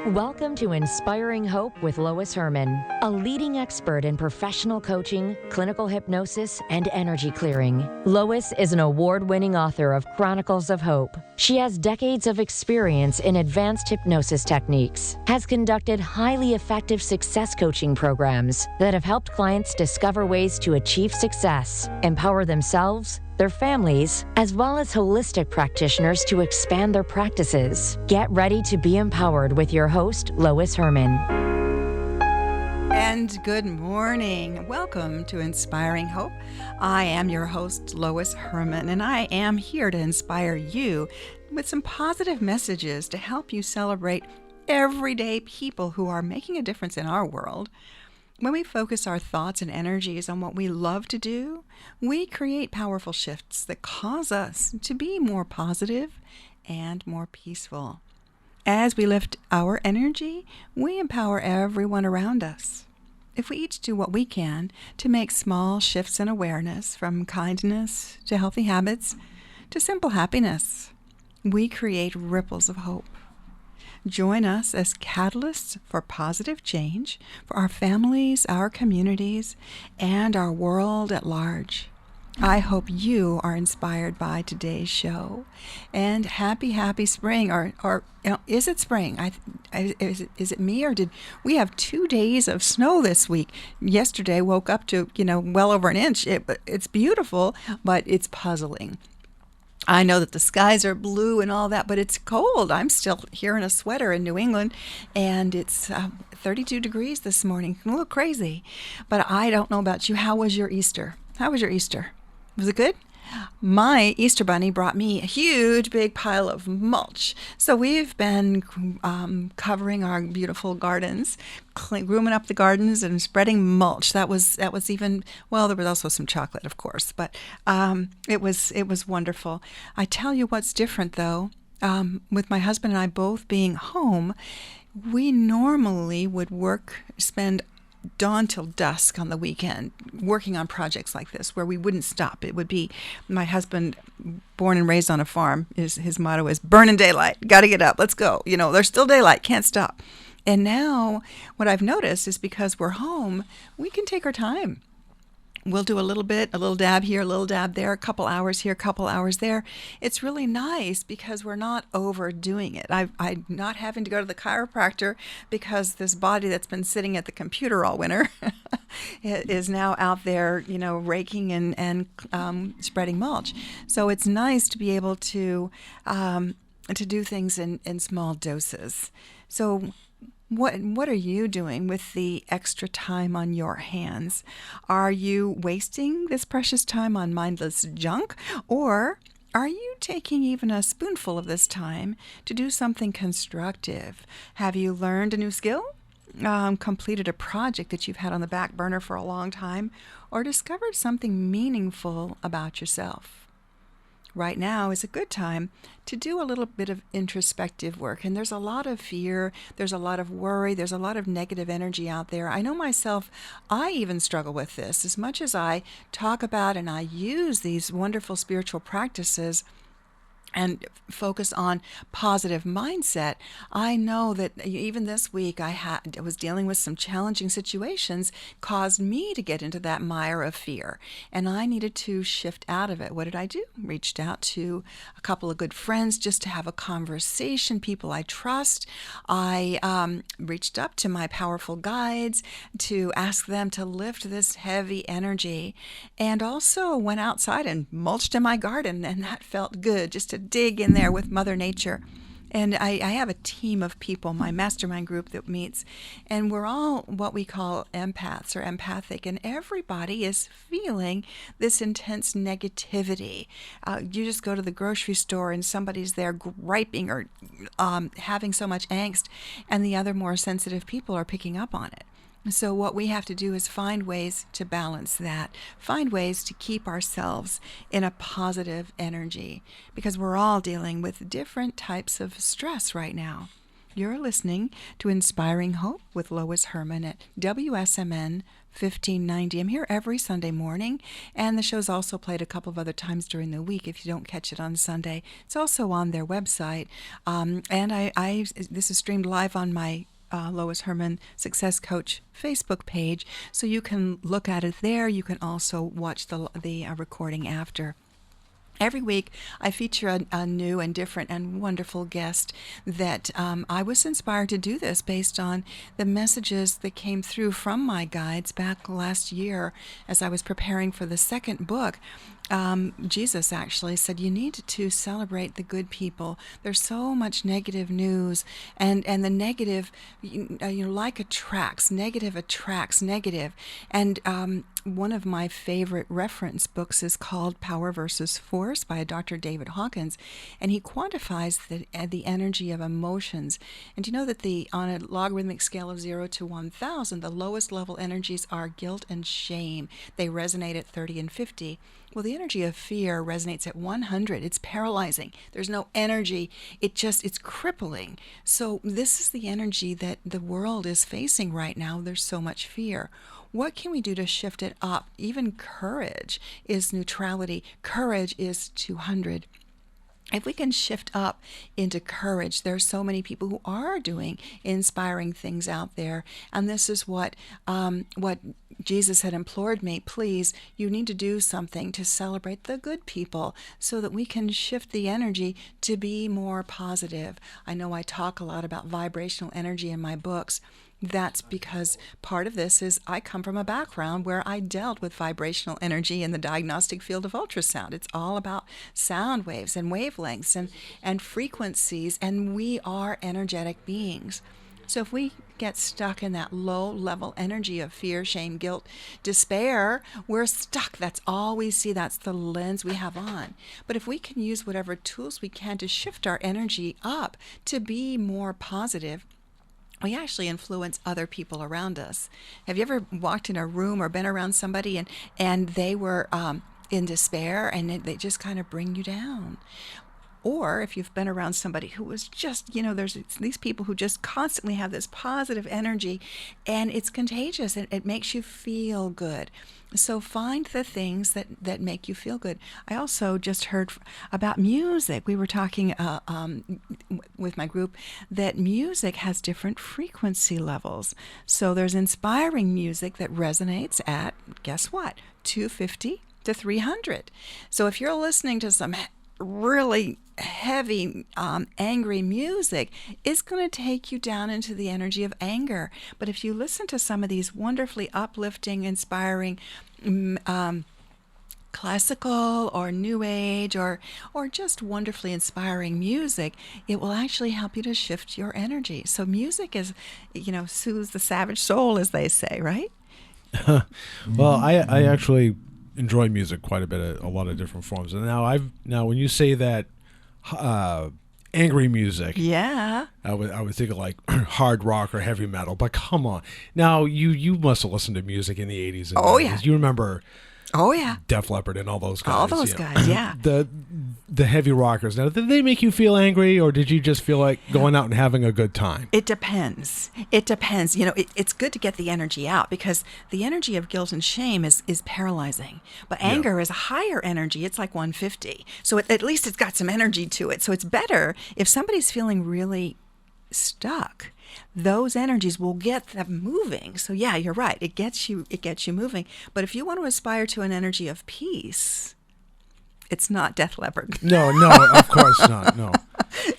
Welcome to Inspiring Hope with Lois Hermann, a leading expert in professional coaching, clinical hypnosis, and energy clearing. Lois is an award-winning author of Chronicles of Hope. She has decades of experience in advanced hypnosis techniques, has conducted highly effective success coaching programs that have helped clients discover ways to achieve success, empower themselves, their families, as well as holistic practitioners to expand their practices. Get ready to be empowered with your host, Lois Hermann. And good morning. Welcome to Inspiring Hope. I am your host, Lois Hermann, and I am here to inspire you with some positive messages to help you celebrate everyday people who are making a difference in our world. When we focus our thoughts and energies on what we love to do, we create powerful shifts that cause us to be more positive and more peaceful. As we lift our energy, we empower everyone around us. If we each do what we can to make small shifts in awareness, from kindness to healthy habits to simple happiness, we create ripples of hope. Join us as catalysts for positive change for our families, our communities, and our world at large. I hope you are inspired by today's show. And happy spring, or is it spring? Is it me, or did we have 2 days of snow this week? Yesterday woke up to well over an inch. It's beautiful, but it's puzzling. I know that the skies are blue and all that, but it's cold. I'm still here in a sweater in New England, and it's 32 degrees this morning. A little crazy, but I don't know about you. How was your Easter? Was it good? My Easter bunny brought me a huge big pile of mulch. So we've been covering our beautiful gardens, grooming up the gardens and spreading mulch. That was even, well, there was also some chocolate, of course, but it was wonderful. I tell you what's different, though, with my husband and I both being home, we normally would spend dawn till dusk on the weekend working on projects like this where we wouldn't stop. It would be, my husband, born and raised on a farm, his motto is burn in daylight, got to get up, let's go, there's still daylight, can't stop. And now what I've noticed is because we're home, we can take our time. We'll do a little dab here, a little dab there, a couple hours here, a couple hours there. It's really nice because we're not overdoing it. I'm not having to go to the chiropractor because this body that's been sitting at the computer all winter is now out there, raking and spreading mulch. So it's nice to be able to do things in small doses. So What are you doing with the extra time on your hands? Are you wasting this precious time on mindless junk? Or are you taking even a spoonful of this time to do something constructive? Have you learned a new skill? Completed a project that you've had on the back burner for a long time? Or discovered something meaningful about yourself? Right now is a good time to do a little bit of introspective work. And there's a lot of fear, there's a lot of worry, there's a lot of negative energy out there. I know myself, I even struggle with this. As much as I talk about and I use these wonderful spiritual practices and focus on positive mindset, I know that even this week I was dealing with some challenging situations, caused me to get into that mire of fear, and I needed to shift out of it. What did I do? Reached out to a couple of good friends just to have a conversation, people I trust. I reached up to my powerful guides to ask them to lift this heavy energy, and also went outside and mulched in my garden, and that felt good, just to dig in there with Mother Nature. And I have a team of people, my mastermind group that meets, and we're all what we call empaths or empathic, and everybody is feeling this intense negativity. You just go to the grocery store and somebody's there griping or having so much angst, and the other more sensitive people are picking up on it. So what we have to do is find ways to balance that, find ways to keep ourselves in a positive energy, because we're all dealing with different types of stress right now. You're listening to Inspiring Hope with Lois Hermann at WSMN 1590. I'm here every Sunday morning, and the show's also played a couple of other times during the week if you don't catch it on Sunday. It's also on their website, and this is streamed live on my Lois Hermann Success Coach Facebook page, so you can look at it there. You can also watch the recording after. Every week, I feature a new and different and wonderful guest that I was inspired to do this based on the messages that came through from my guides back last year as I was preparing for the second book. Jesus actually said, you need to celebrate the good people. There's so much negative news, and the negative, like attracts negative. And one of my favorite reference books is called Power versus Force by Dr. David Hawkins, and he quantifies the energy of emotions. And you know that on a logarithmic scale of 0 to 1,000, the lowest level energies are guilt and shame. They resonate at 30 and 50. Well, the energy of fear resonates at 100. It's paralyzing. There's no energy. It's crippling. So this is the energy that the world is facing right now. There's so much fear. What can we do to shift it up? Even courage is neutrality. Courage is 200. If we can shift up into courage, there are so many people who are doing inspiring things out there. And this is what Jesus had implored me. Please, you need to do something to celebrate the good people so that we can shift the energy to be more positive. I know I talk a lot about vibrational energy in my books. That's because part of this is I come from a background where I dealt with vibrational energy in the diagnostic field of ultrasound. It's all about sound waves and wavelengths and frequencies, and we are energetic beings. So if we get stuck in that low-level energy of fear, shame, guilt, despair, we're stuck. That's all we see. That's the lens we have on. But if we can use whatever tools we can to shift our energy up to be more positive, we actually influence other people around us. Have you ever walked in a room or been around somebody and they were in despair and they just kind of bring you down? Or if you've been around somebody who was just, there's these people who just constantly have this positive energy and it's contagious and it makes you feel good. So find the things that make you feel good. I also just heard about music. We were talking with my group that music has different frequency levels. So there's inspiring music that resonates at, guess what, 250 to 300. So if you're listening to some really heavy, angry music, it's going to take you down into the energy of anger. But if you listen to some of these wonderfully uplifting, inspiring, classical or new age or just wonderfully inspiring music, it will actually help you to shift your energy. So music is, soothes the savage soul, as they say, right? Well, I actually enjoy music quite a bit, a lot of different forms. And now when you say that angry music, yeah, I would think of like hard rock or heavy metal. But come on, now you must have listened to music in the 80s and 90s. Yeah, you remember? Oh yeah, Def Leppard and all those guys. All those guys, yeah. The heavy rockers. Now, did they make you feel angry, or did you just feel like going out and having a good time? It depends. It's good to get the energy out because the energy of guilt and shame is paralyzing. But anger is a higher energy. It's like 150. So at least it's got some energy to it. So it's better if somebody's feeling really stuck. Those energies will get them moving. So yeah, you're right. It gets you moving. But if you want to aspire to an energy of peace, it's not Def Leppard. No, of course not. No,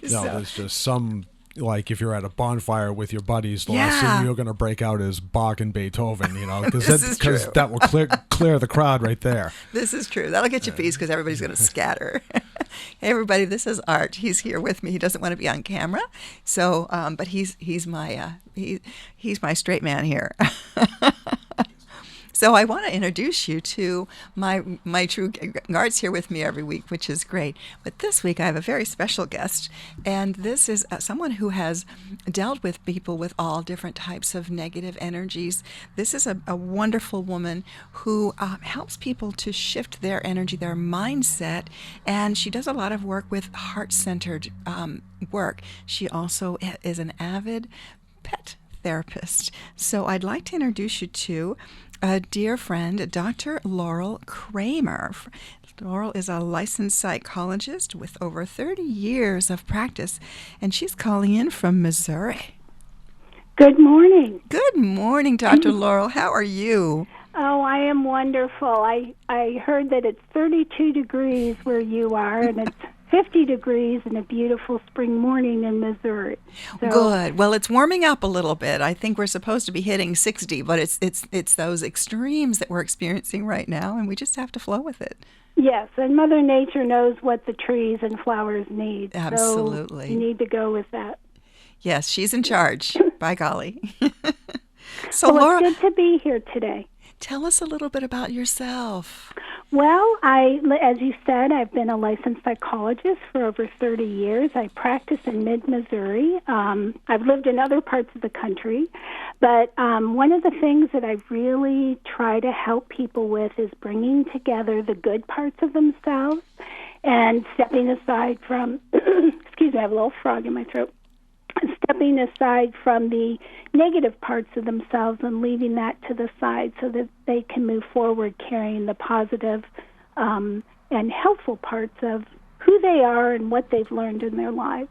there's just some, like if you're at a bonfire with your buddies, the last thing you're going to break out is Bach and Beethoven, because that will clear the crowd right there. This is true. That'll get you peace because everybody's going to scatter. Hey, everybody, this is Art. He's here with me. He doesn't want to be on camera, so but he's my straight man here. So I want to introduce you to my true guards here with me every week, which is great. But this week I have a very special guest, and this is someone who has dealt with people with all different types of negative energies. This is a wonderful woman who helps people to shift their energy, their mindset, and she does a lot of work with heart-centered work. She also is an avid pet therapist. So I'd like to introduce you to a dear friend, Dr. Laurel Kramer. Laurel is a licensed psychologist with over 30 years of practice, and she's calling in from Missouri. Good morning. Good morning, Dr. Laurel. How are you? Oh, I am wonderful. I heard that it's 32 degrees where you are, and it's 50 degrees and a beautiful spring morning in Missouri. So, good. Well, it's warming up a little bit. I think we're supposed to be hitting 60, but it's those extremes that we're experiencing right now, and we just have to flow with it. Yes, and Mother Nature knows what the trees and flowers need. Absolutely. So you need to go with that. Yes, she's in charge. By golly. So, well, Laura, it's good to be here today. Tell us a little bit about yourself. Well, as you said, I've been a licensed psychologist for over 30 years. I practice in mid-Missouri. I've lived in other parts of the country. But one of the things that I really try to help people with is bringing together the good parts of themselves and stepping aside from, excuse me, I have a little frog in my throat. Stepping aside from the negative parts of themselves and leaving that to the side so that they can move forward carrying the positive and helpful parts of who they are and what they've learned in their lives.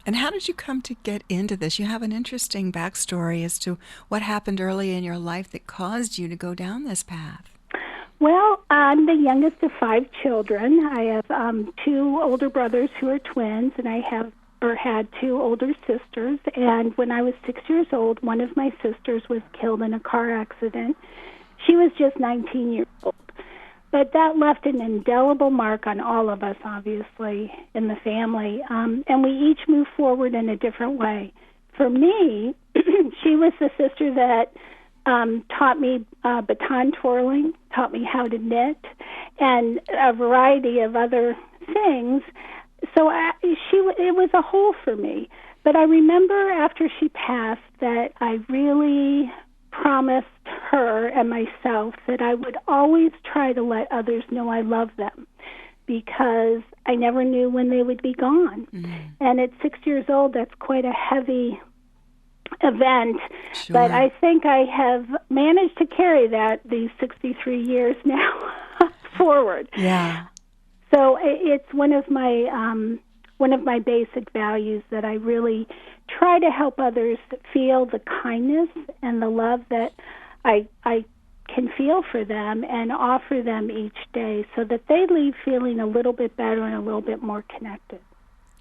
And how did you come to get into this? You have an interesting backstory as to what happened early in your life that caused you to go down this path. Well, I'm the youngest of 5 children. I have 2 older brothers who are twins, and I had 2 older sisters, and when I was 6 years old, one of my sisters was killed in a car accident. She was just 19 years old. But that left an indelible mark on all of us, obviously, in the family, and we each moved forward in a different way. For me, she was the sister that taught me baton twirling, taught me how to knit, and a variety of other things. So it was a whole for me. But I remember after she passed that I really promised her and myself that I would always try to let others know I love them because I never knew when they would be gone. Mm-hmm. And at 6 years old, that's quite a heavy event. Sure. But I think I have managed to carry that these 63 years now forward. Yeah. So it's one of my basic values that I really try to help others feel the kindness and the love that I can feel for them and offer them each day so that they leave feeling a little bit better and a little bit more connected.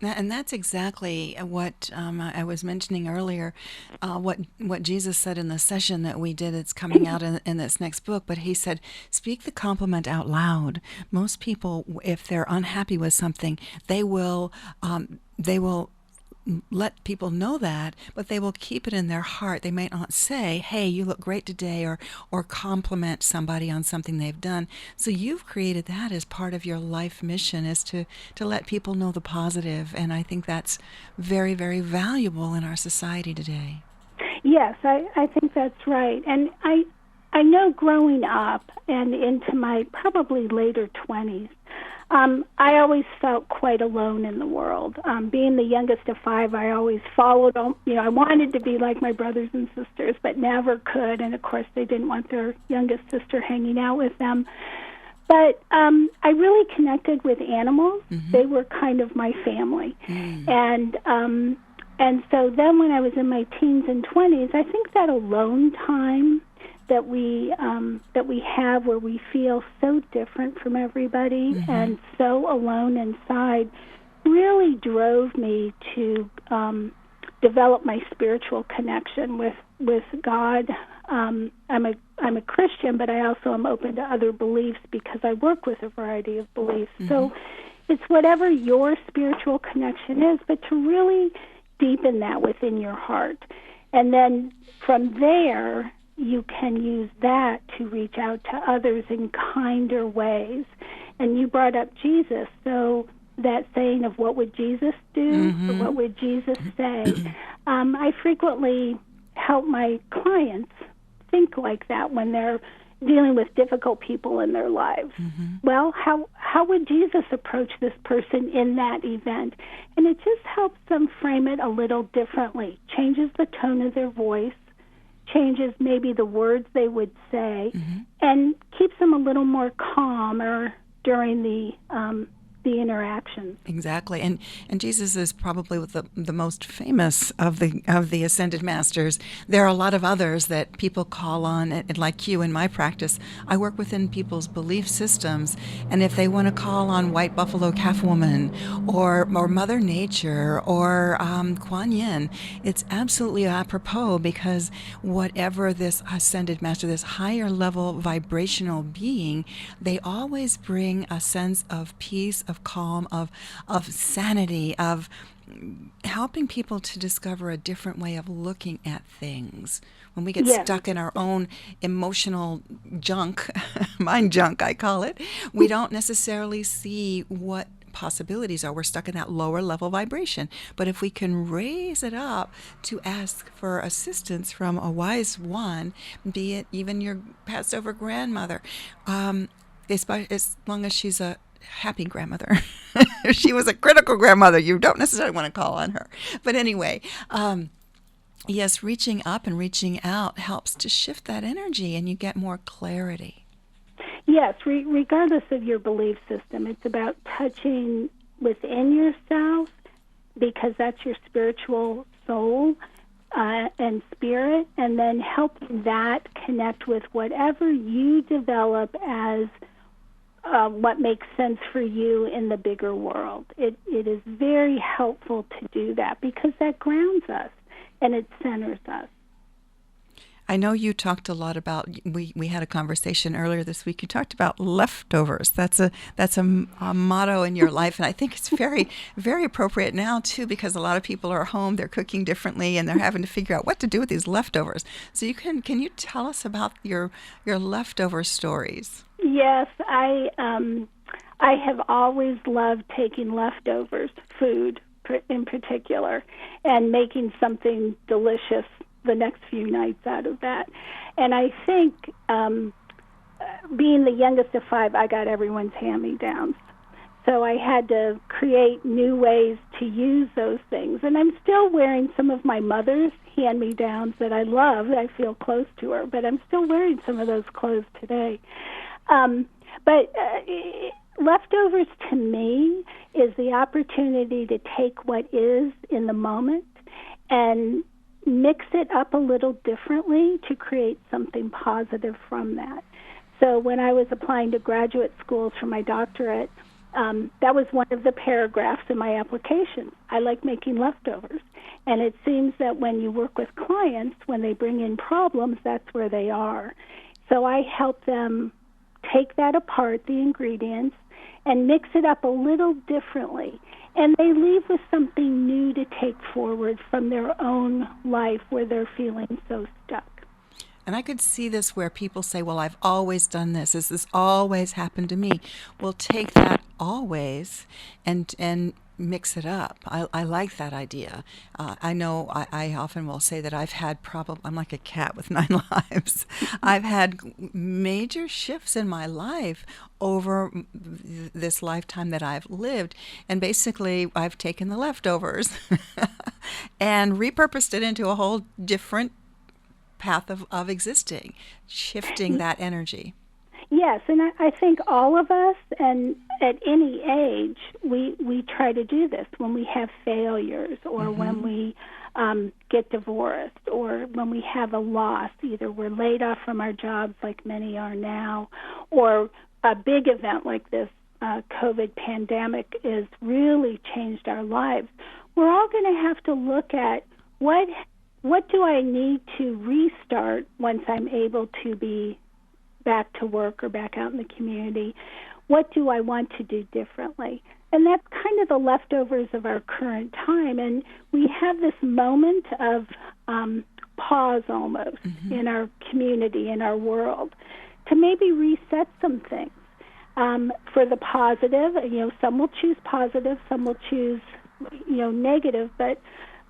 And that's exactly what I was mentioning earlier, what Jesus said in the session that we did. It's coming out in this next book, but he said, speak the compliment out loud. Most people, if they're unhappy with something, they will let people know that, but they will keep it in their heart. They might not say, hey, you look great today, or compliment somebody on something they've done. So you've created that as part of your life mission, is to let people know the positive, and I think that's very, very valuable in our society today. Yes, I think that's right. And I know growing up and into my probably later 20s, I always felt quite alone in the world. Being the youngest of 5, I always followed, I wanted to be like my brothers and sisters, but never could. And of course, they didn't want their youngest sister hanging out with them. But I really connected with animals. Mm-hmm. They were kind of my family. Mm. And so then when I was in my teens and 20s, I think that alone time that we have where we feel so different from everybody mm-hmm. and so alone inside really drove me to develop my spiritual connection with God. I'm a Christian, but I also am open to other beliefs because I work with a variety of beliefs. Mm-hmm. So it's whatever your spiritual connection is, but to really deepen that within your heart. And then from there, you can use that to reach out to others in kinder ways. And you brought up Jesus, so that saying of what would Jesus do, or what would Jesus say, I frequently help my clients think like that when they're dealing with difficult people in their lives. Well, how would Jesus approach this person in that event? And it just helps them frame it a little differently, changes the tone of their voice, changes maybe the words they would say, and keeps them a little more calmer during the interaction. Exactly, and Jesus is probably the most famous of the ascended masters. There are a lot of others that people call on, and like you in my practice, I work within people's belief systems, and if they want to call on White Buffalo Calf Woman or Mother Nature or Kuan Yin, it's absolutely apropos, because whatever this ascended master, this higher level vibrational being, they always bring a sense of peace, of calm, of sanity, of helping people to discover a different way of looking at things. When we get stuck in our own emotional junk, mind junk I call it, we don't necessarily see what possibilities are. We're stuck in that lower level vibration. But if we can raise it up to ask for assistance from a wise one, be it even your passed over grandmother, as long as she's a happy grandmother. If she was a critical grandmother, you don't necessarily want to call on her. But anyway, yes, reaching up and reaching out helps to shift that energy, and you get more clarity. Yes, regardless of your belief system, it's about touching within yourself, because that's your spiritual soul and spirit, and then helping that connect with whatever you develop as what makes sense for you in the bigger world. It is very helpful to do that, because that grounds us and it centers us. I know you talked a lot about, we had a conversation earlier this week, you talked about leftovers. That's a motto in your life, and I think it's very, very appropriate now too, because a lot of people are home, they're cooking differently, and they're having to figure out what to do with these leftovers. So can you tell us about your leftover stories? Yes, I have always loved taking leftovers, food in particular, and making something delicious the next few nights out of that. And I think being the youngest of 5, I got everyone's hand-me-downs. So I had to create new ways to use those things. And I'm still wearing some of my mother's hand-me-downs that I love. I feel close to her, but I'm still wearing some of those clothes today. But leftovers to me is the opportunity to take what is in the moment and mix it up a little differently to create something positive from that. So when I was applying to graduate schools for my doctorate, that was one of the paragraphs in my application. I like making leftovers. And it seems that when you work with clients, when they bring in problems, that's where they are. So I help them take that apart, the ingredients, and mix it up a little differently. And they leave with something new to take forward from their own life where they're feeling so stuck. And I could see this where people say, well, I've always done this. This always happened to me. Well, take that always and mix it up. I like that idea. I know I often will say that I've had I'm like a cat with 9 lives. I've had major shifts in my life over this lifetime that I've lived. And basically, I've taken the leftovers and repurposed it into a whole different path of existing, shifting that energy. Yes, and I think all of us, and at any age, we try to do this when we have failures, or when we get divorced, or when we have a loss. Either we're laid off from our jobs, like many are now, or a big event like this COVID pandemic has really changed our lives. We're all going to have to look at what do I need to restart once I'm able to be back to work or back out in the community? What do I want to do differently? And that's kind of the leftovers of our current time. And we have this moment of pause almost in our community, in our world, to maybe reset some things for the positive. Some will choose positive, some will choose, negative, but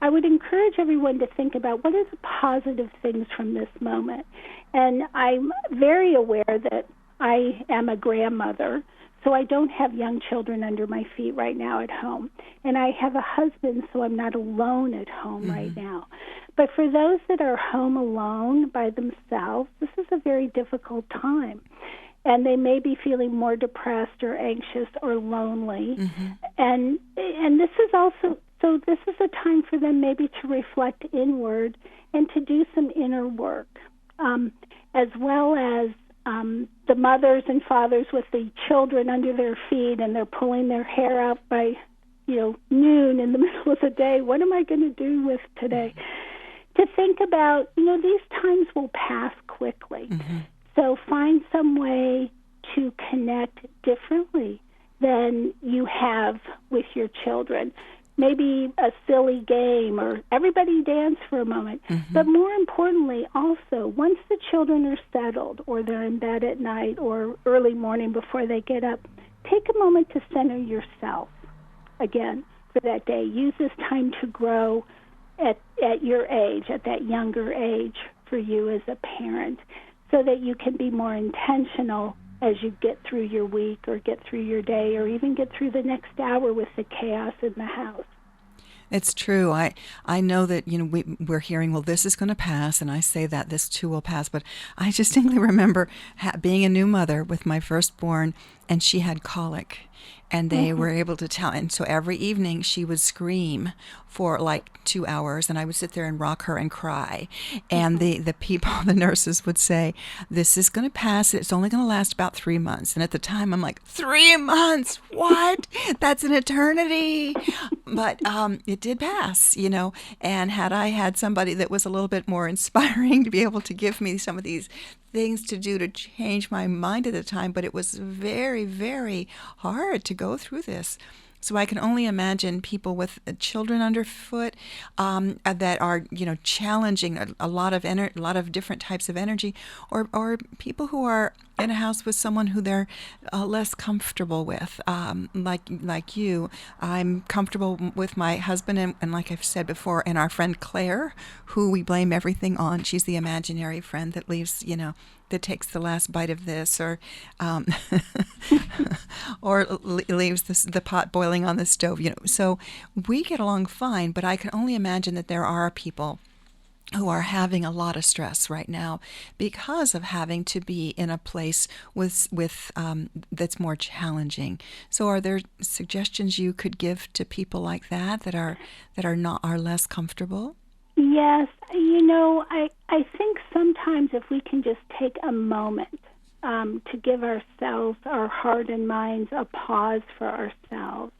I would encourage everyone to think about what are the positive things from this moment. And I'm very aware that I am a grandmother, so I don't have young children under my feet right now at home. And I have a husband, so I'm not alone at home right now. But for those that are home alone by themselves, this is a very difficult time. And they may be feeling more depressed or anxious or lonely. And this is also, so this is a time for them maybe to reflect inward and to do some inner work, as well as the mothers and fathers with the children under their feet, and they're pulling their hair out by, noon in the middle of the day. What am I going to do with today? To think about, these times will pass quickly. So find some way to connect differently than you have with your children. Maybe a silly game, or everybody dance for a moment. But more importantly, also, once the children are settled, or they're in bed at night or early morning before they get up, take a moment to center yourself again for that day. Use this time to grow at your age, at that younger age for you as a parent, so that you can be more intentional as you get through your week or get through your day or even get through the next hour with the chaos in the house. It's true. I know that, we're hearing, well, this is going to pass, and I say that this too will pass, but I distinctly remember being a new mother with my firstborn, and she had colic, and they were able to tell, and so every evening she would scream for like 2 hours, and I would sit there and rock her and cry, and the people, the nurses would say, this is going to pass, it's only going to last about 3 months, and at the time I'm like, 3 months? What? That's an eternity. But it did pass, and had I had somebody that was a little bit more inspiring to be able to give me some of these things to do to change my mind at the time, but it was very, very hard to go through this. So I can only imagine people with children underfoot that are, challenging a lot of different types of energy, or people who are in a house with someone who they're less comfortable with, like you. I'm comfortable with my husband, and like I've said before, and our friend Claire, who we blame everything on. She's the imaginary friend that leaves, that takes the last bite of this, or or leaves the pot boiling on the stove. So we get along fine, but I can only imagine that there are people who are having a lot of stress right now because of having to be in a place with that's more challenging. So are there suggestions you could give to people like that are less comfortable? Yes, I think sometimes if we can just take a moment to give ourselves, our heart and minds, a pause for ourselves.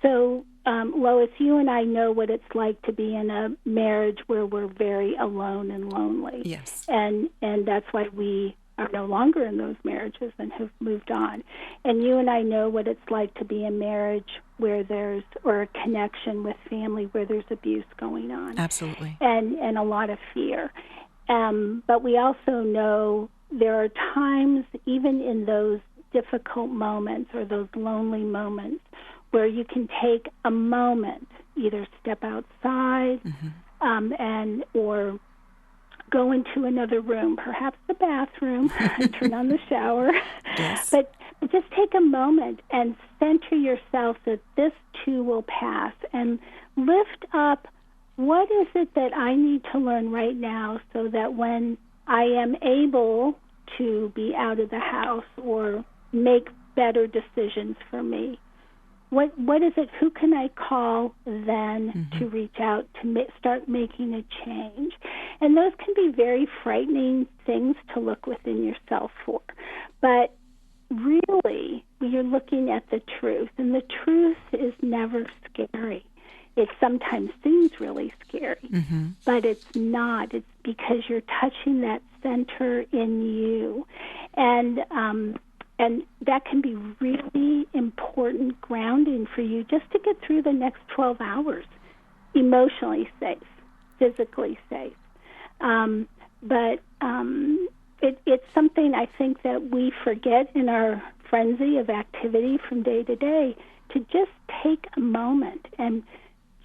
So, Lois, you and I know what it's like to be in a marriage where we're very alone and lonely. Yes. And that's why we are no longer in those marriages and have moved on. And you and I know what it's like to be in marriage or a connection with family where there's abuse going on. Absolutely. And a lot of fear. But we also know there are times, even in those difficult moments or those lonely moments, where you can take a moment, either step outside or go into another room, perhaps the bathroom, and turn on the shower. Yes. But just take a moment and center yourself that this too will pass, and lift up what is it that I need to learn right now so that when I am able to be out of the house or make better decisions for me, what is it? Who can I call then to reach out to start making a change? And those can be very frightening things to look within yourself for. But really, you're looking at the truth, and the truth is never scary. It sometimes seems really scary, but it's not. It's because you're touching that center in you. And that can be really important grounding for you just to get through the next 12 hours, emotionally safe, physically safe. But it's something I think that we forget in our frenzy of activity from day to day, to just take a moment and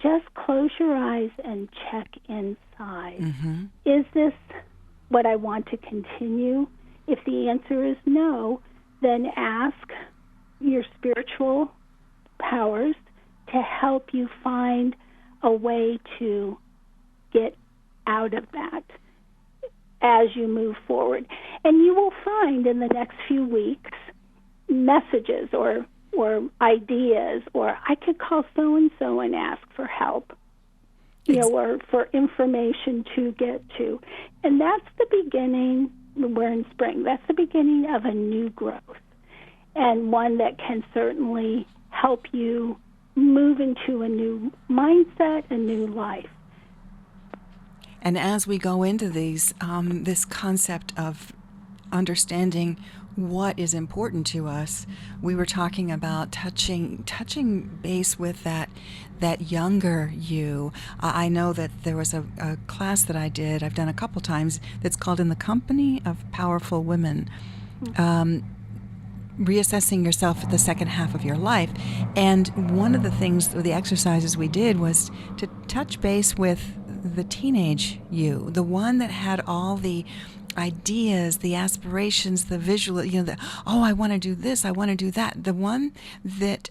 just close your eyes and check inside. Mm-hmm. Is this what I want to continue? If the answer is no, then ask your spiritual powers to help you find a way to get out of that as you move forward. And you will find in the next few weeks messages or ideas, or I could call so-and-so and ask for help, or for information to get to. And that's the beginning. We're in spring. That's the beginning of a new growth, and one that can certainly help you move into a new mindset, a new life. And as we go into these, this concept of understanding what is important to us, we were talking about touching base with that younger you. I know that there was a class that I've done a couple times, that's called In the Company of Powerful Women. Reassessing yourself at the second half of your life. And one of the things, the exercises we did, was to touch base with the teenage you, the one that had all the ideas, the aspirations, the visual, I want to do this, I want to do that. The one that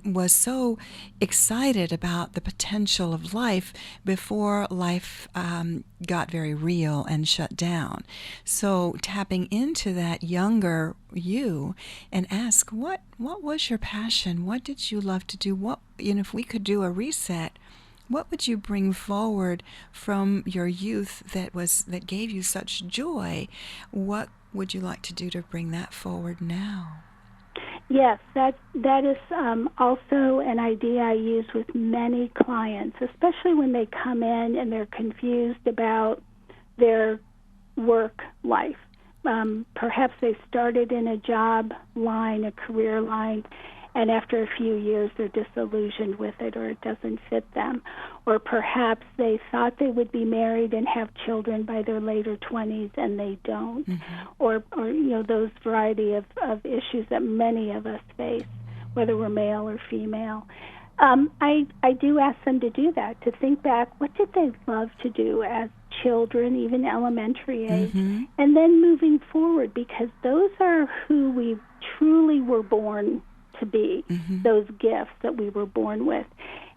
was so excited about the potential of life before life got very real and shut down. So tapping into that younger you and ask, what was your passion? What did you love to do? If we could do a reset, what would you bring forward from your youth that gave you such joy? What would you like to do to bring that forward now? Yes, that is also an idea I use with many clients, especially when they come in and they're confused about their work life. Perhaps they started in a job line, a career line, and after a few years they're disillusioned with it, or it doesn't fit them. Or perhaps they thought they would be married and have children by their later 20s and they don't. Mm-hmm. Or those variety of issues that many of us face, whether we're male or female. I do ask them to do that, to think back, what did they love to do as children, even elementary age, mm-hmm. and then moving forward, because those are who we truly were born to be, mm-hmm. those gifts that we were born with.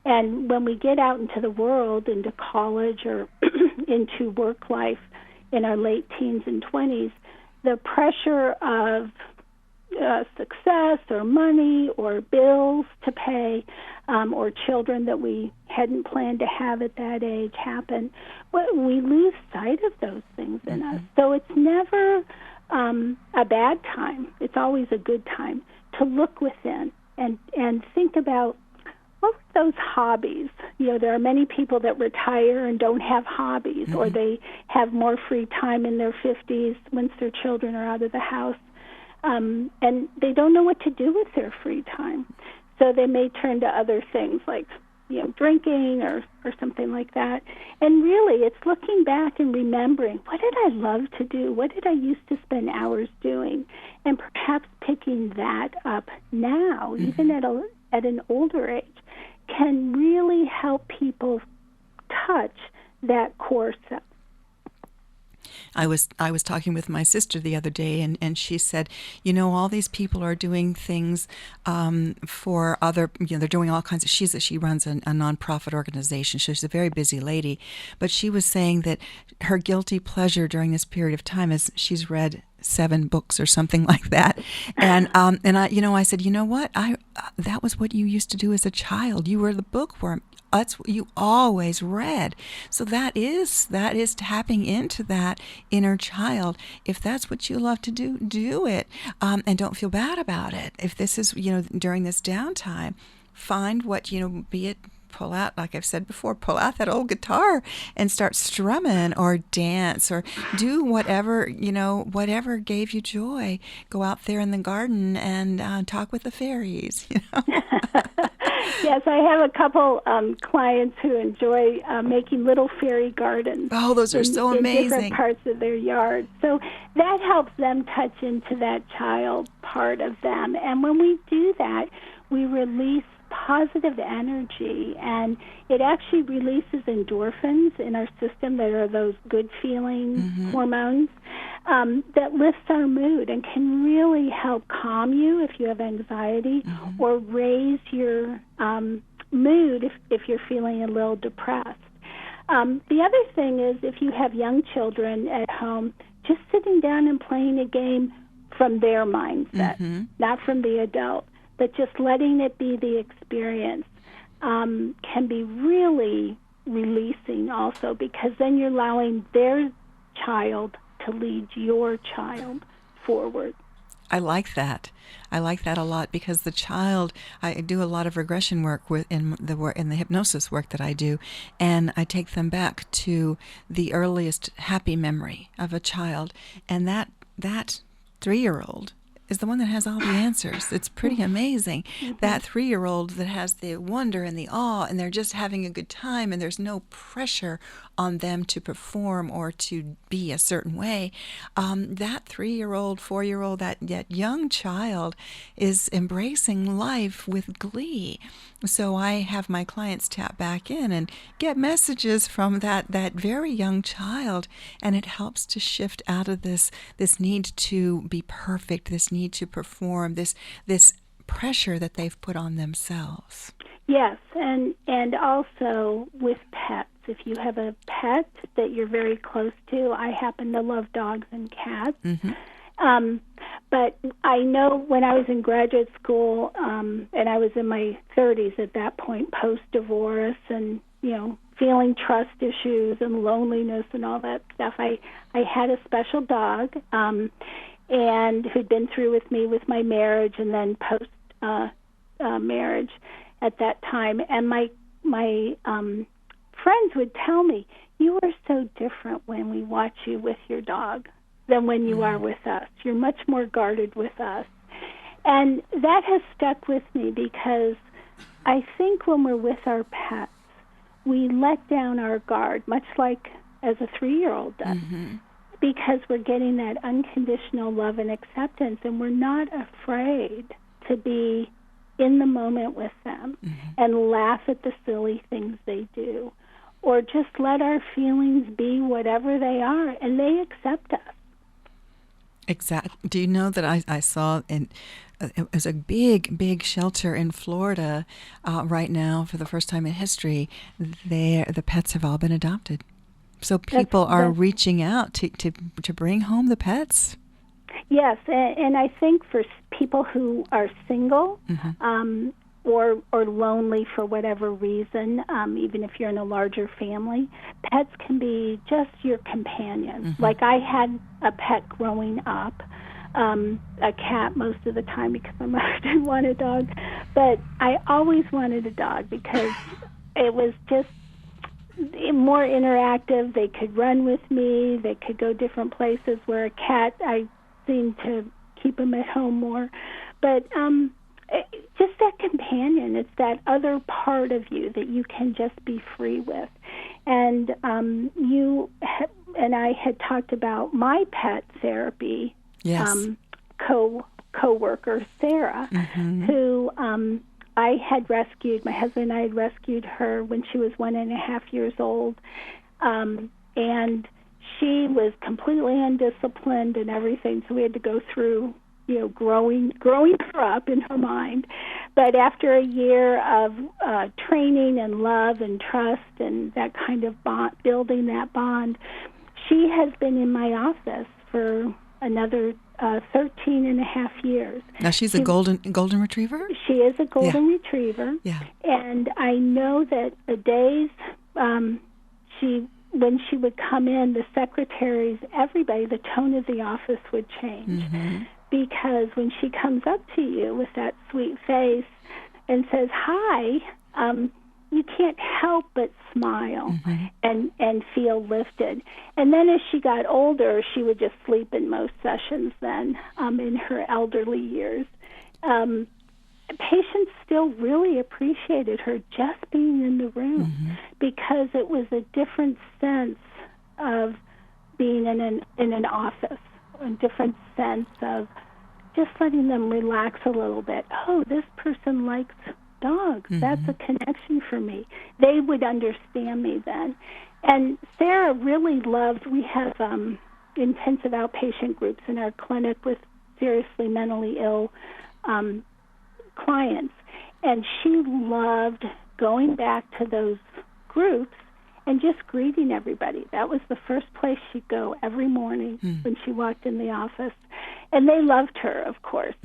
And when we get out into the world, into college or into work life in our late teens and 20s, the pressure of success or money or bills to pay or children that we hadn't planned to have at that age happen, we lose sight of those things in mm-hmm. us. So it's never a bad time. It's always a good time to look within and think about, what were those hobbies? There are many people that retire and don't have hobbies, mm-hmm. or they have more free time in their 50s once their children are out of the house, and they don't know what to do with their free time. So they may turn to other things like drinking or something like that. And really, it's looking back and remembering, what did I love to do? What did I used to spend hours doing? And perhaps picking that up now, mm-hmm. even at an older age, can really help people touch that core self. I was talking with my sister the other day, and she said, all these people are doing things for other, they're doing all kinds of, she runs a nonprofit organization. She's a very busy lady, but she was saying that her guilty pleasure during this period of time is she's read 7 books or something like that. And I said, what? That was what you used to do as a child. You were the bookworm. That's what you always read. So that is tapping into that inner child. If that's what you love to do, do it. And don't feel bad about it. If this is, during this downtime, find what, be it pull out, like I've said before, pull out that old guitar and start strumming or dance or do whatever, whatever gave you joy. Go out there in the garden and talk with the fairies. Yes, I have a couple clients who enjoy making little fairy gardens. Oh, those are so amazing. In different parts of their yard. So that helps them touch into that child part of them. And when we do that, we release positive energy, and it actually releases endorphins in our system that are those good feeling hormones that lifts our mood and can really help calm you if you have anxiety or raise your mood if you're feeling a little depressed. The other thing is, if you have young children at home, just sitting down and playing a game from their mindset, not from the adult, but just letting it be the experience can be really releasing also, because then you're allowing their child to lead your child forward. I like that. I like that a lot, because the child, I do a lot of regression work in the hypnosis work that I do, and I take them back to the earliest happy memory of a child, and that 3-year-old is the one that has all the answers. It's pretty amazing. That 3-year-old that has the wonder and the awe, and they're just having a good time, and there's no pressure on them to perform or to be a certain way. That 3-year-old, 4-year-old, that young child is embracing life with glee. So I have my clients tap back in and get messages from that very young child, and it helps to shift out of this need to be perfect, this need to perform, this pressure that they've put on themselves. Yes, and also with pets. If you have a pet that you're very close to, I happen to love dogs and cats. But I know when I was in graduate school, and I was in my 30s at that point, post-divorce, and, feeling trust issues and loneliness and all that stuff, I had a special dog, and who'd been through with me with my marriage and then post-marriage at that time. And my friends would tell me, you are so different when we watch you with your dog than when you are with us. You're much more guarded with us. And that has stuck with me, because I think when we're with our pets, we let down our guard, much like as a 3-year-old does, because we're getting that unconditional love and acceptance, and we're not afraid to be in the moment with them and laugh at the silly things they do, or just let our feelings be whatever they are, and they accept us. Exactly. Do you know that I saw it was a big shelter in Florida right now for the first time in history. The pets have all been adopted. So people are reaching out to bring home the pets. Yes, and I think for people who are single or lonely for whatever reason, even if you're in a larger family, pets can be just your companion. Like I had a pet growing up, a cat most of the time because my mother didn't want a dog, but I always wanted a dog because it was just more interactive. They could run with me. They could go different places, where a cat, I seemed to keep them at home more. But just that companion, it's that other part of you that you can just be free with. And you and I had talked about my pet therapy co-worker, Sarah, who I had rescued. My husband and I had rescued her when she was 1.5 years old, and she was completely undisciplined and everything. So we had to go through, growing her up in her mind. But after a year of training and love and trust and that kind of bond, building that bond, she has been in my office for another 13.5 years. Now she's a golden retriever? She is a golden retriever. Yeah. And I know that the days when she would come in, the secretaries, everybody, the tone of the office would change. Because when she comes up to you with that sweet face and says, hi, you can't help but smile and feel lifted. And then as she got older, she would just sleep in most sessions then in her elderly years. Patients still really appreciated her just being in the room because it was a different sense of being in an office, a different sense of just letting them relax a little bit. Oh, this person likes dogs. That's a connection for me. They would understand me then. And Sarah really loved, we have intensive outpatient groups in our clinic with seriously mentally ill clients. And she loved going back to those groups and just greeting everybody. That was the first place she'd go every morning when she walked in the office. And they loved her, of course.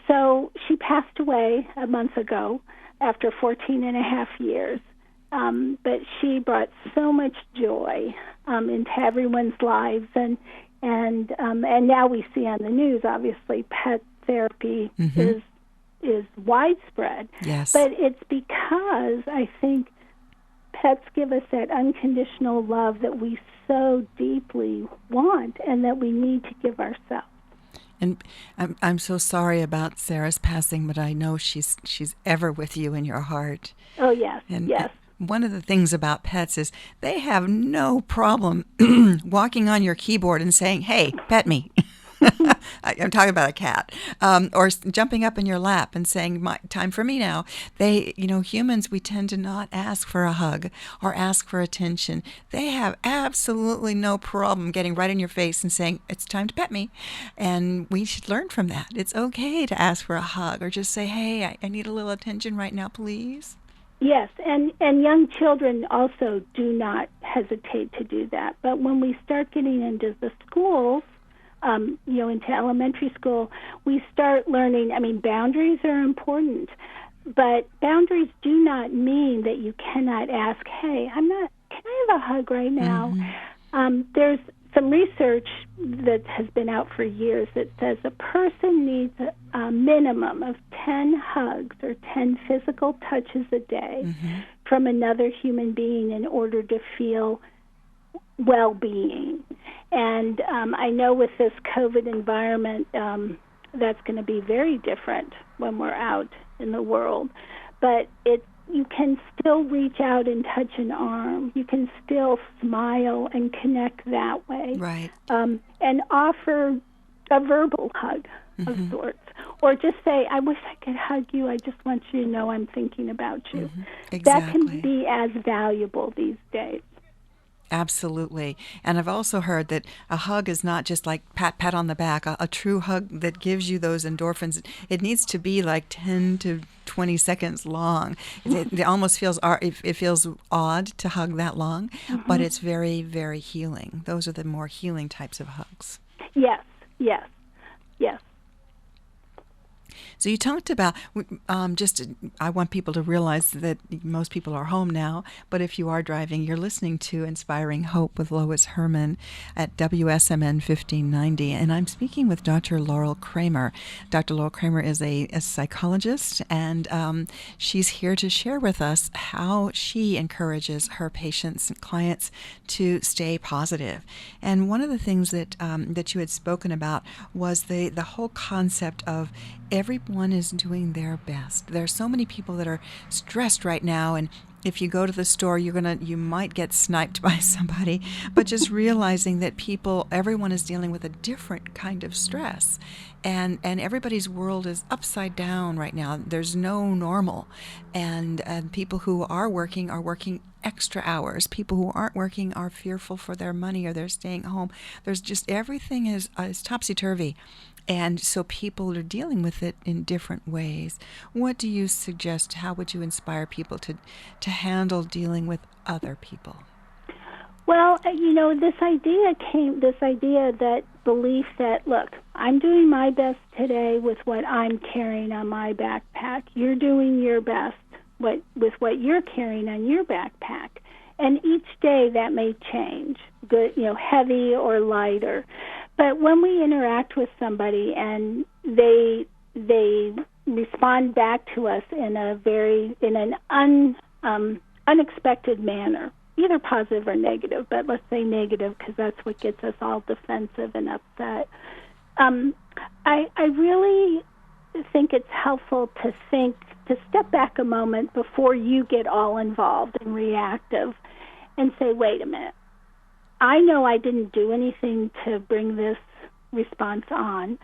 So she passed away a month ago after 14 and a half years. But she brought so much joy into everyone's lives. And now we see on the news, obviously, pet therapy is widespread. Yes. But it's because I think pets give us that unconditional love that we so deeply want and that we need to give ourselves. And I'm so sorry about Sarah's passing, but I know she's ever with you in your heart. Oh, yes, and yes. One of the things about pets is they have no problem walking on your keyboard and saying, "Hey, pet me." I'm talking about a cat, or jumping up in your lap and saying, time for me now. Humans, we tend to not ask for a hug or ask for attention. They have absolutely no problem getting right in your face and saying, it's time to pet me. And we should learn from that. It's okay to ask for a hug or just say, hey, I need a little attention right now, please. Yes, and young children also do not hesitate to do that. But when we start getting into the schools, into elementary school, we start learning, boundaries are important, but boundaries do not mean that you cannot ask, hey, can I have a hug right now? There's some research that has been out for years that says a person needs a minimum of 10 hugs or 10 physical touches a day from another human being in order to feel well-being. And I know with this COVID environment, that's going to be very different when we're out in the world. But you can still reach out and touch an arm. You can still smile and connect that way. Right. And offer a verbal hug of sorts. Or just say, I wish I could hug you. I just want you to know I'm thinking about you. Exactly. That can be as valuable these days. Absolutely. And I've also heard that a hug is not just like pat on the back. A true hug that gives you those endorphins, it needs to be like 10 to 20 seconds long. It almost feels odd to hug that long, but it's very, very healing. Those are the more healing types of hugs. Yes. So you talked about, I want people to realize that most people are home now, but if you are driving, you're listening to Inspiring Hope with Lois Hermann at WSMN 1590, and I'm speaking with Dr. Laurel Kramer. Dr. Laurel Kramer is a psychologist, and she's here to share with us how she encourages her patients and clients to stay positive. And one of the things that you had spoken about was the whole concept of everyone is doing their best. There are so many people that are stressed right now, and if you go to the store, you might get sniped by somebody, but just realizing that everyone is dealing with a different kind of stress, and everybody's world is upside down right now. There's no normal, and people who are working extra hours. People who aren't working are fearful for their money, or they're staying home. There's just everything is topsy-turvy. And so people are dealing with it in different ways. What do you suggest? How would you inspire people to handle dealing with other people? Well, this idea that belief that, look, I'm doing my best today with what I'm carrying on my backpack. You're doing your best with what you're carrying on your backpack. And each day that may change, good, heavy or lighter. But when we interact with somebody and they respond back to us in an unexpected manner, either positive or negative, but let's say negative because that's what gets us all defensive and upset. I really think it's helpful to step back a moment before you get all involved and reactive and say, wait a minute, I know I didn't do anything to bring this response on.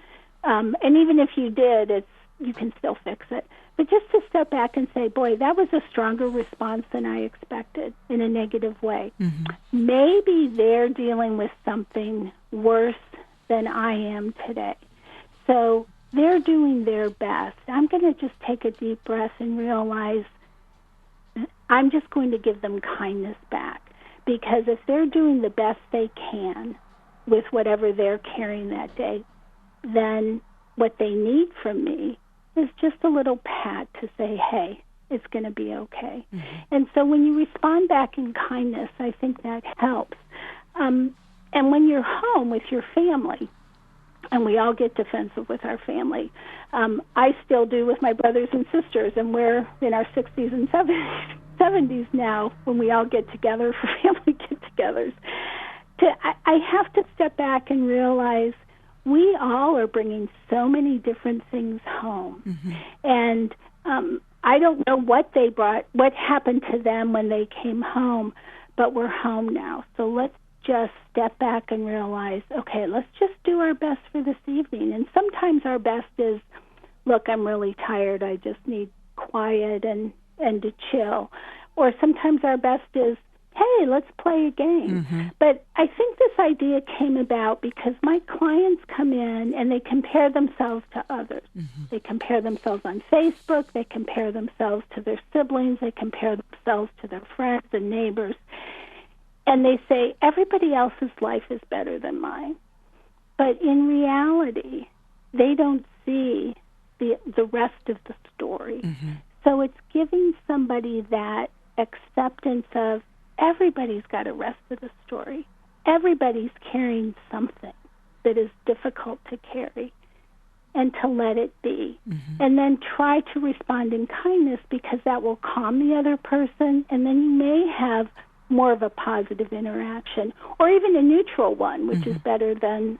And even if you did, you can still fix it. But just to step back and say, boy, that was a stronger response than I expected in a negative way. Mm-hmm. Maybe they're dealing with something worse than I am today. So they're doing their best. I'm going to just take a deep breath and realize I'm just going to give them kindness back. Because if they're doing the best they can with whatever they're carrying that day, then what they need from me is just a little pat to say, hey, it's going to be okay. Mm-hmm. And so when you respond back in kindness, I think that helps. And when you're home with your family, and we all get defensive with our family, I still do with my brothers and sisters, and we're in our 60s and 70s now when we all get together for family get-togethers. I have to step back and realize we all are bringing so many different things home. Mm-hmm. And I don't know what they brought, what happened to them when they came home, but we're home now. So let's just step back and realize, okay, let's just do our best for this evening. And sometimes our best is, look, I'm really tired. I just need quiet and to chill. Or sometimes our best is, hey, let's play a game. Mm-hmm. But I think this idea came about because my clients come in and they compare themselves to others. Mm-hmm. They compare themselves on Facebook. They compare themselves to their siblings. They compare themselves to their friends and neighbors. And they say, everybody else's life is better than mine. But in reality, they don't see the rest of the story. Mm-hmm. So it's giving somebody that acceptance of everybody's got a rest of the story. Everybody's carrying something that is difficult to carry, and to let it be. Mm-hmm. And then try to respond in kindness because that will calm the other person, and then you may have more of a positive interaction, or even a neutral one, which mm-hmm. is better than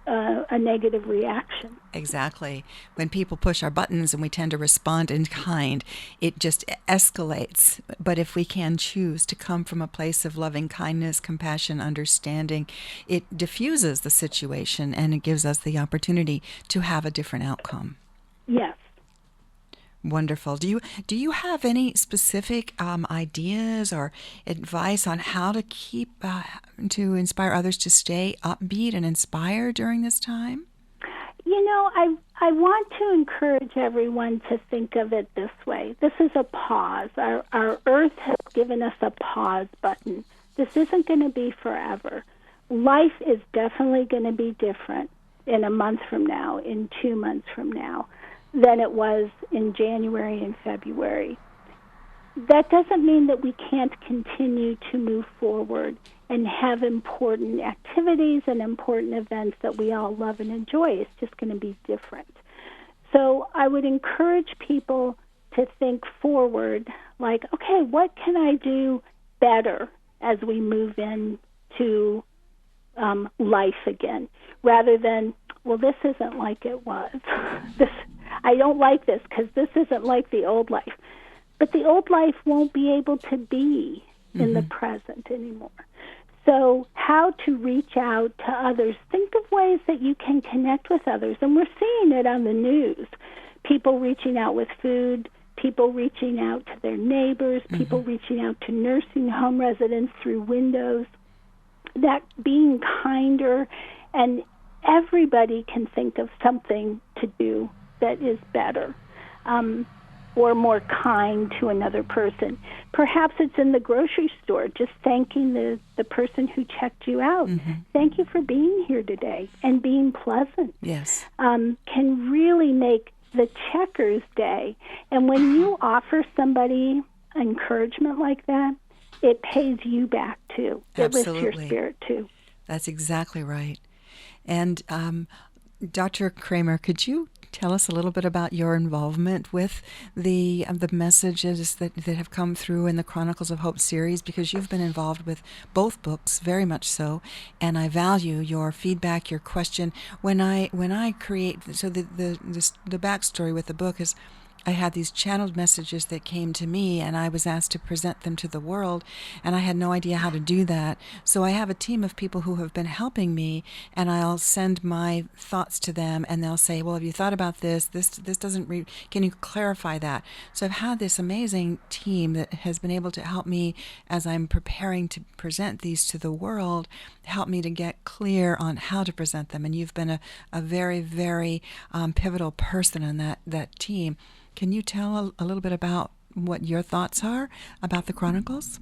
a negative reaction. Exactly. When people push our buttons and we tend to respond in kind, it just escalates. But if we can choose to come from a place of loving kindness, compassion, understanding, it diffuses the situation and it gives us the opportunity to have a different outcome. Yes. Wonderful. Do you have any specific ideas or advice on how to keep to inspire others to stay upbeat and inspired during this time? You know, I want to encourage everyone to think of it this way. This is a pause. Our Earth has given us a pause button. This isn't going to be forever. Life is definitely going to be different in a month from now, in 2 months from now, than it was in January and February. That doesn't mean that we can't continue to move forward and have important activities and important events that we all love and enjoy. It's just going to be different. So I would encourage people to think forward, like, okay, what can I do better as we move into life again, rather than, well, this isn't like it was. I don't like this because this isn't like the old life. But the old life won't be able to be in the present anymore. So how to reach out to others. Think of ways that you can connect with others. And we're seeing it on the news. People reaching out with food, people reaching out to their neighbors, people reaching out to nursing home residents through windows. That being kinder, and everybody can think of something to do that is better or more kind to another person. Perhaps it's in the grocery store, just thanking the person who checked you out. Mm-hmm. Thank you for being here today, and being pleasant. Yes. Can really make the checker's day. And when you offer somebody encouragement like that, it pays you back too. It Absolutely. lifts your spirit too. That's exactly right. And Dr. Kramer, could you tell us a little bit about your involvement with the messages that have come through in the Chronicles of Hope series? Because you've been involved with both books, very much so, and I value your feedback, your question. When I create, so the backstory with the book is, I had these channeled messages that came to me, and I was asked to present them to the world, and I had no idea how to do that. So I have a team of people who have been helping me, and I'll send my thoughts to them, and they'll say, well, have you thought about this? This doesn't can you clarify that? So I've had this amazing team that has been able to help me as I'm preparing to present these to the world, help me to get clear on how to present them. And you've been a very, very pivotal person on that team. Can you tell a little bit about what your thoughts are about the Chronicles?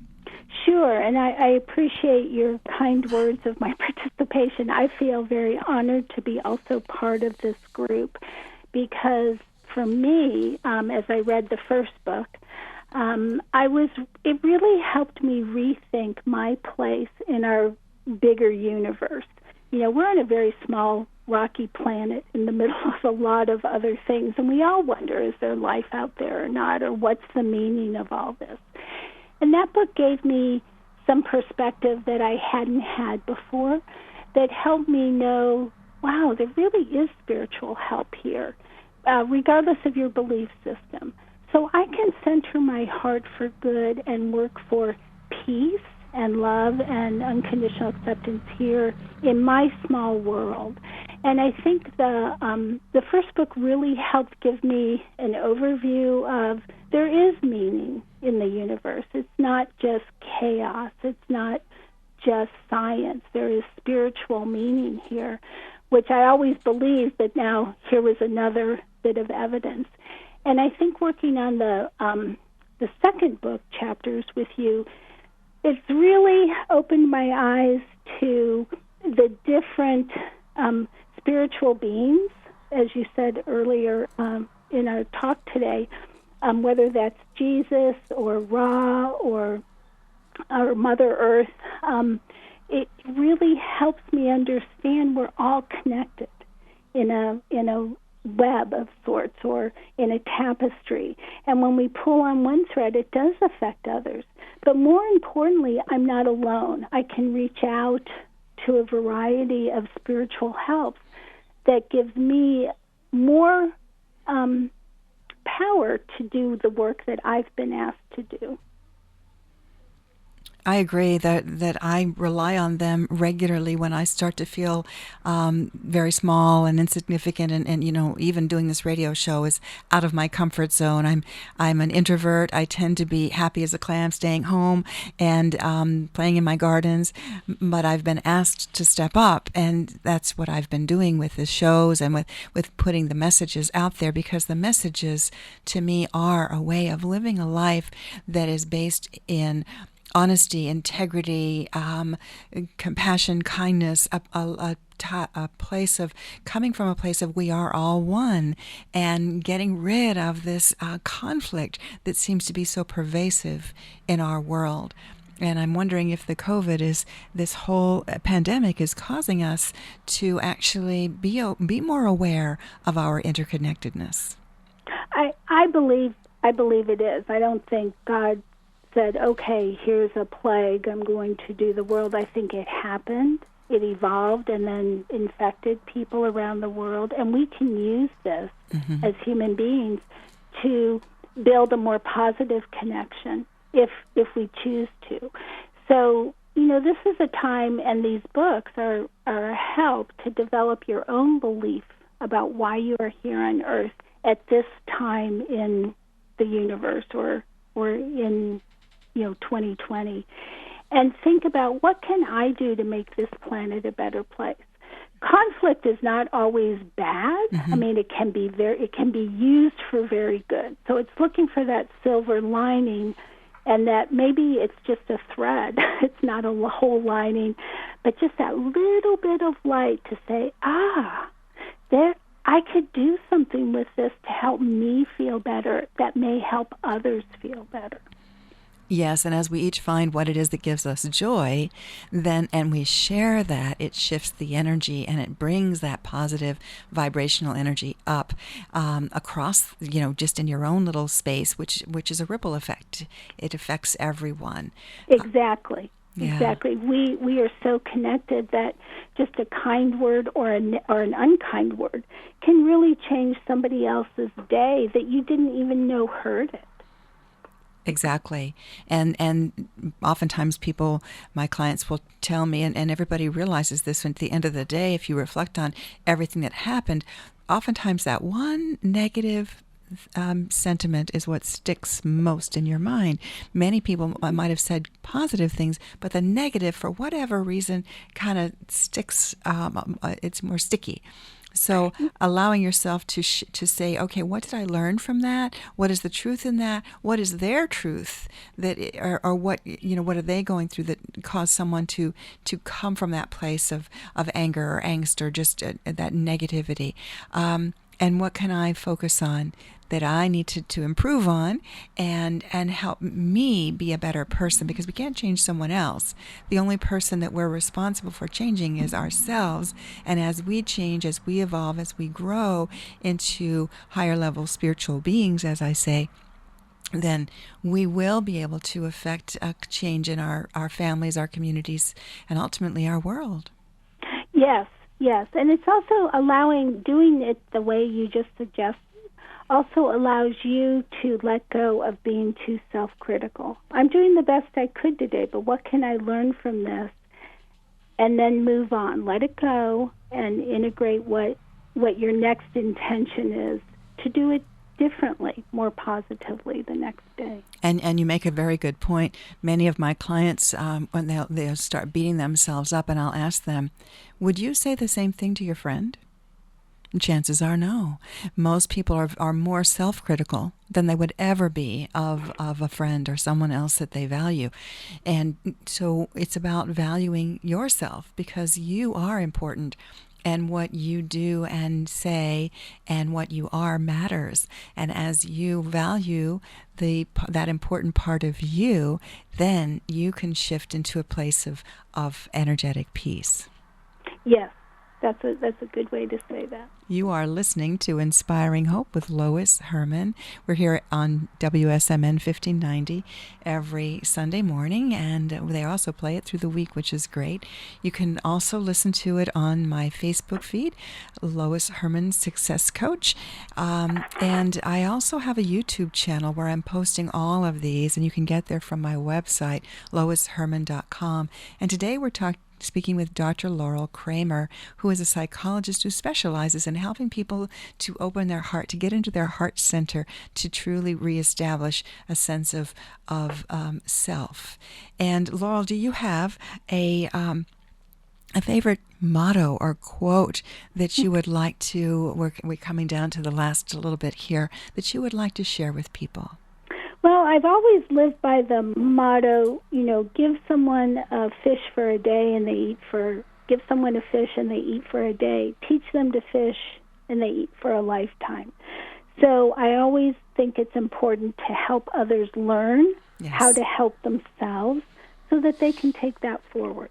Sure, and I appreciate your kind words of my participation. I feel very honored to be also part of this group because for me, as I read the first book, it really helped me rethink my place in our bigger universe. You know, we're on a very small, rocky planet in the middle of a lot of other things, and we all wonder, is there life out there or not, or what's the meaning of all this? And that book gave me some perspective that I hadn't had before that helped me know, wow, there really is spiritual help here, regardless of your belief system. So I can center my heart for good and work for peace and love and unconditional acceptance here in my small world. And I think the first book really helped give me an overview of there is meaning in the universe. It's not just chaos. It's not just science. There is spiritual meaning here, which I always believed, but now here was another bit of evidence. And I think working on the second book chapters with you, it's really opened my eyes to the different spiritual beings, as you said earlier in our talk today, whether that's Jesus or Ra or Mother Earth. It really helps me understand we're all connected in a web of sorts or in a tapestry. And when we pull on one thread, it does affect others. But more importantly, I'm not alone. I can reach out to a variety of spiritual helps that gives me more power to do the work that I've been asked to do. I agree that I rely on them regularly when I start to feel very small and insignificant, and even doing this radio show is out of my comfort zone. I'm an introvert. I tend to be happy as a clam, staying home and playing in my gardens. But I've been asked to step up, and that's what I've been doing with the shows and with putting the messages out there, because the messages to me are a way of living a life that is based in honesty, integrity, compassion, kindness, a place of coming from a place of we are all one, and getting rid of this conflict that seems to be so pervasive in our world. And I'm wondering if this whole pandemic is causing us to actually be more aware of our interconnectedness. I believe it is. I don't think God said, okay, here's a plague, I'm going to do the world. I think it happened, it evolved, and then infected people around the world. And we can use this as human beings to build a more positive connection if we choose to. So, this is a time, and these books are a help to develop your own belief about why you are here on Earth at this time in the universe or in 2020, and think about what can I do to make this planet a better place. Conflict is not always bad. I mean, it can be used for very good. So it's looking for that silver lining, and that maybe it's just a thread. It's not a whole lining, but just that little bit of light to say, there, I could do something with this to help me feel better that may help others feel better. Yes, and as we each find what it is that gives us joy, then and we share that, it shifts the energy and it brings that positive vibrational energy up across, just in your own little space, which is a ripple effect. It affects everyone. Exactly. Yeah. Exactly. We are so connected that just a kind word or an unkind word can really change somebody else's day that you didn't even know heard it. Exactly. And oftentimes my clients will tell me, and everybody realizes this, at the end of the day, if you reflect on everything that happened, oftentimes that one negative sentiment is what sticks most in your mind. Many people might have said positive things, but the negative, for whatever reason, kind of sticks. It's more sticky. So allowing yourself to say, okay, what did I learn from that? What is the truth in that? What is their truth or what what are they going through that caused someone to come from that place of anger or angst or just that negativity? And what can I focus on that I need to improve on and help me be a better person? Because we can't change someone else. The only person that we're responsible for changing is ourselves. And as we change, as we evolve, as we grow into higher level spiritual beings, as I say, then we will be able to affect a change in our families, our communities, and ultimately our world. Yes. Yes, and it's also doing it the way you just suggested, also allows you to let go of being too self-critical. I'm doing the best I could today, but what can I learn from this? And then move on. Let it go and integrate what your next intention is to do it differently, more positively the next day. And you make a very good point. Many of my clients, when they'll start beating themselves up, and I'll ask them, would you say the same thing to your friend? And chances are no. Most people are more self-critical than they would ever be of a friend or someone else that they value. And so it's about valuing yourself, because you are important. And what you do and say and what you are matters. And as you value that important part of you, then you can shift into a place of energetic peace. Yes, that's a good way to say that. You are listening to Inspiring Hope with Lois Hermann. We're here on WSMN 1590 every Sunday morning, and they also play it through the week, which is great. You can also listen to it on my Facebook feed, Lois Hermann Success Coach. And I also have a YouTube channel where I'm posting all of these, and you can get there from my website, loishermann.com. And today we're speaking with Dr. Laurel Kramer, who is a psychologist who specializes in helping people to open their heart, to get into their heart center, to truly reestablish a sense of self. And Laurel, do you have a favorite motto or quote that you would like to, we're coming down to the last little bit here, that you would like to share with people? Well, I've always lived by the motto, give someone a fish for a day and give someone a fish and they eat for a day. Teach them to fish and they eat for a lifetime. So I always think it's important to help others learn how to help themselves so that they can take that forward.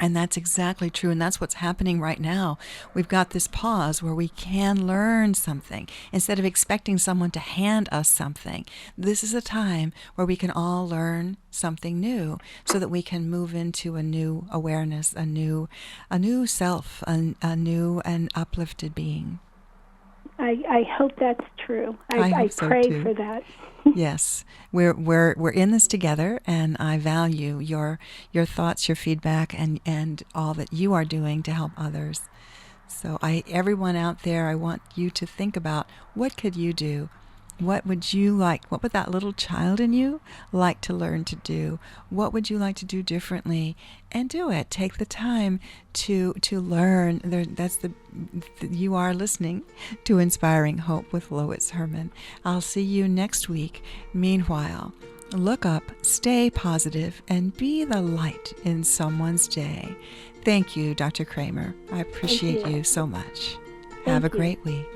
And that's exactly true, and that's what's happening right now. We've got this pause where we can learn something instead of expecting someone to hand us something. This is a time where we can all learn something new so that we can move into a new awareness, a new self, a new and uplifted being. I hope that's true. I so pray too. for that. Yes, we're in this together, and I value your thoughts, your feedback, and all that you are doing to help others. So everyone out there, I want you to think about, what could you do? What would you like? What would that little child in you like to learn to do? What would you like to do differently? And do it. Take the time to learn. You are listening to Inspiring Hope with Lois Hermann. I'll see you next week. Meanwhile, look up, stay positive, and be the light in someone's day. Thank you, Dr. Kramer. I appreciate you so much. Have a great week.